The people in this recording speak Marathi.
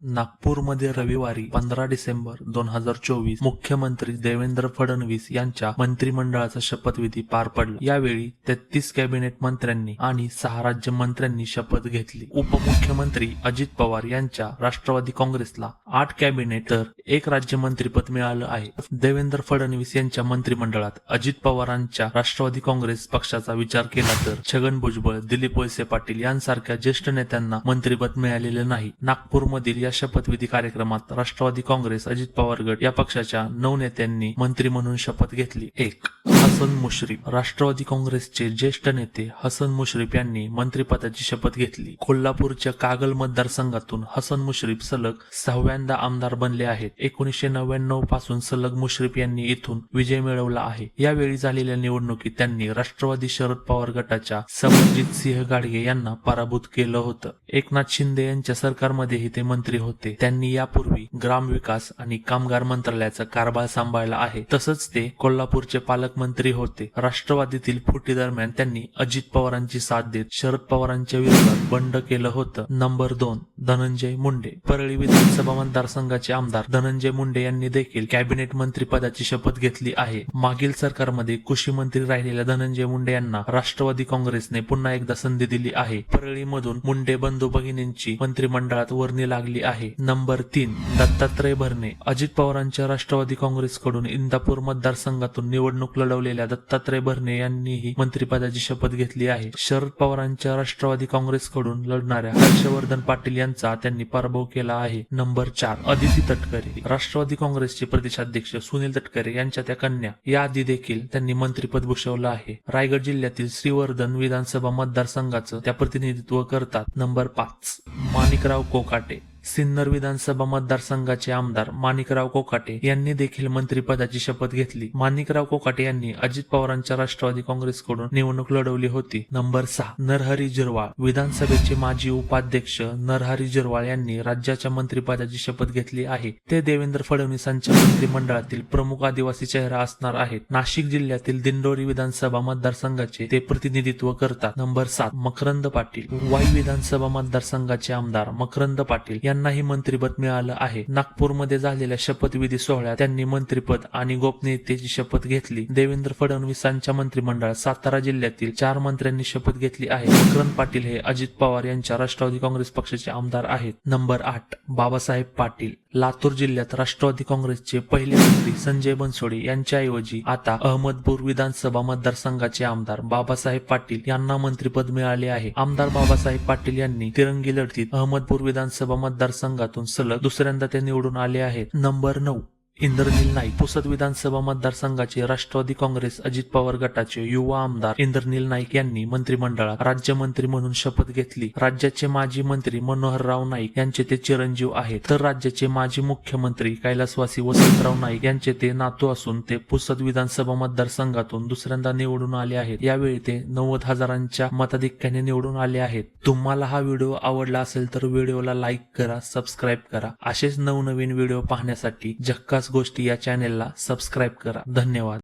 नागपूरमध्ये रविवारी 15 डिसेंबर 2024 मुख्यमंत्री देवेंद्र फडणवीस यांच्या मंत्रिमंडळाचा शपथविधी पार पडला। यावेळी 33 कॅबिनेट मंत्र्यांनी आणि 6 राज्यमंत्र्यांनी शपथ घेतली। उपमुख्यमंत्री अजित पवार यांच्या राष्ट्रवादी काँग्रेसला 8 कॅबिनेट तर 1 राज्यमंत्रीपद मिळालं आहे। देवेंद्र फडणवीस यांच्या मंत्रिमंडळात अजित पवारांच्या राष्ट्रवादी काँग्रेस पक्षाचा विचार केला तर छगन भुजबळ, दिलीप वळसे पाटील यांसारख्या ज्येष्ठ नेत्यांना मंत्रिपद मिळालेले नाही। नागपूरमधील या शपथविधी कार्यक्रमात राष्ट्रवादी काँग्रेस, अजित पवार गट या पक्षाच्या 9 नेत्यांनी मंत्री म्हणून शपथ घेतली। 1. हसन मुश्रीफ। राष्ट्रवादी काँग्रेसचे ज्येष्ठ नेते हसन मुश्रीफ यांनी मंत्रिपदाची शपथ घेतली। कोल्हापूरच्या कागल मतदारसंघातून हसन मुश्रीफ सलग 6व्यांदा आमदार बनले आहेत। 1999 पासून सलग मुश्रीफ यांनी इथून विजय मिळवला आहे। यावेळी झालेल्या निवडणुकीत त्यांनी राष्ट्रवादी शरद पवार गटाच्या समरजित सिंह गाडगे यांना पराभूत केलं होतं। एकनाथ शिंदे यांच्या सरकारमध्येही ते मंत्री होते। त्यांनी यापूर्वी ग्रामविकास आणि कामगार मंत्रालयाचा कारभार सांभाळला आहे। तसंच ते कोल्हापूरचे पालकमंत्री होते। राष्ट्रवादीतील फुटी दरम्यान त्यांनी अजित पवारांची साथ देत शरद पवारांच्या विरोधात बंड केलं होतं। नंबर 2. धनंजय मुंडे। परळी विधानसभा मतदारसंघाचे आमदार धनंजय मुंडे यांनी देखील कॅबिनेट मंत्रिपदाची शपथ घेतली आहे। मागील सरकारमध्ये कृषी मंत्री राहिलेल्या धनंजय मुंडे यांना राष्ट्रवादी काँग्रेसने पुन्हा एकदा संधी दिली आहे। परळीमधून मुंडे बंधू भगिनींची मंत्रिमंडळात वर्णी लागली आहे। नंबर 3. दत्तात्रय भरणे। अजित पवारांच्या राष्ट्रवादी काँग्रेसकडून इंदापूर मतदारसंघातून निवडणूक लढवलेल्या दत्तात्रय भरणे यांनीही मंत्रिपदाची शपथ घेतली आहे। शरद पवारांच्या राष्ट्रवादी काँग्रेसकडून लढणाऱ्या हर्षवर्धन पाटील यांचा त्यांनी पराभव केला आहे। नंबर 4. अदिती तटकरे। राष्ट्रवादी काँग्रेसचे प्रदेशाध्यक्ष सुनील तटकरे यांच्या त्या कन्या याआधी देखील त्यांनी मंत्रिपद भूषवलं आहे। रायगड जिल्ह्यातील श्रीवर्धन विधानसभा मतदारसंघाचं त्या प्रतिनिधित्व करतात। नंबर 5. माणिकराव कोकाटे। सिन्नर विधानसभा मतदारसंघाचे आमदार माणिकराव कोकाटे यांनी देखील मंत्रिपदाची शपथ घेतली। माणिकराव कोकाटे यांनी अजित पवारांच्या राष्ट्रवादी काँग्रेसकडून निवडणूक लढवली होती। नंबर 6. नरहरी झिरवाळ। विधानसभेचे माजी उपाध्यक्ष नरहरी झिरवाळ यांनी राज्याच्या मंत्रिपदाची शपथ घेतली आहे। ते देवेंद्र फडणवीसांच्या मंत्रिमंडळातील प्रमुख आदिवासी चेहरा असणार आहेत। नाशिक जिल्ह्यातील दिंडोरी विधानसभा मतदारसंघाचे ते प्रतिनिधित्व करतात। नंबर 7. मकरंद पाटील। वाई विधानसभा मतदारसंघाचे आमदार मकरंद पाटील यांनाही मंत्रिपद मिळालं आहे। नागपूरमध्ये झालेल्या शपथविधी सोहळ्यात त्यांनी मंत्रिपद आणि गोपनीयतेची शपथ घेतली। देवेंद्र फडणवीसांच्या मंत्रिमंडळात सातारा जिल्ह्यातील 4 मंत्र्यांनी शपथ घेतली आहे। मकरंद पाटील हे अजित पवार यांच्या राष्ट्रवादी काँग्रेस पक्षाचे आमदार आहेत। नंबर 8. बाबासाहेब पाटील। लातूर जिल्ह्यात राष्ट्रवादी काँग्रेसचे पहिले मंत्री संजय बनसोडे यांच्याऐवजी आता अहमदपूर विधानसभा मतदारसंघाचे आमदार बाबासाहेब पाटील यांना मंत्रिपद मिळाले आहे। आमदार बाबासाहेब पाटील यांनी तिरंगी लढतीत अहमदपूर विधानसभा मतदारसंघातून सलग दुसऱ्यांदा ते निवडून आले आहेत। नंबर 9. इंद्रनील नाईक। पुसद विधानसभा मतदारसंघाचे राष्ट्रवादी काँग्रेस अजित पवार गटाचे युवा आमदार इंद्रनील नाईक यांनी मंत्रिमंडळात राज्यमंत्री म्हणून शपथ घेतली। राज्याचे माजी मंत्री मनोहरराव नाईक यांचे ते चिरंजीव आहेत, तर राज्याचे माजी मुख्यमंत्री कैलासवासी वसंतराव नाईक यांचे ते नातू असून ते पुसद विधानसभा मतदारसंघातून दुसऱ्यांदा निवडून आले आहेत। यावेळी ते 90,000च्या मताधिक्याने निवडून आले आहेत। तुम्हाला हा व्हिडिओ आवडला असेल तर व्हिडिओला लाईक करा, सबस्क्राईब करा। असेच नवनवीन व्हिडिओ पाहण्यासाठी झक्कास गोष्टी या चॅनेलला सबस्क्राईब करा। धन्यवाद।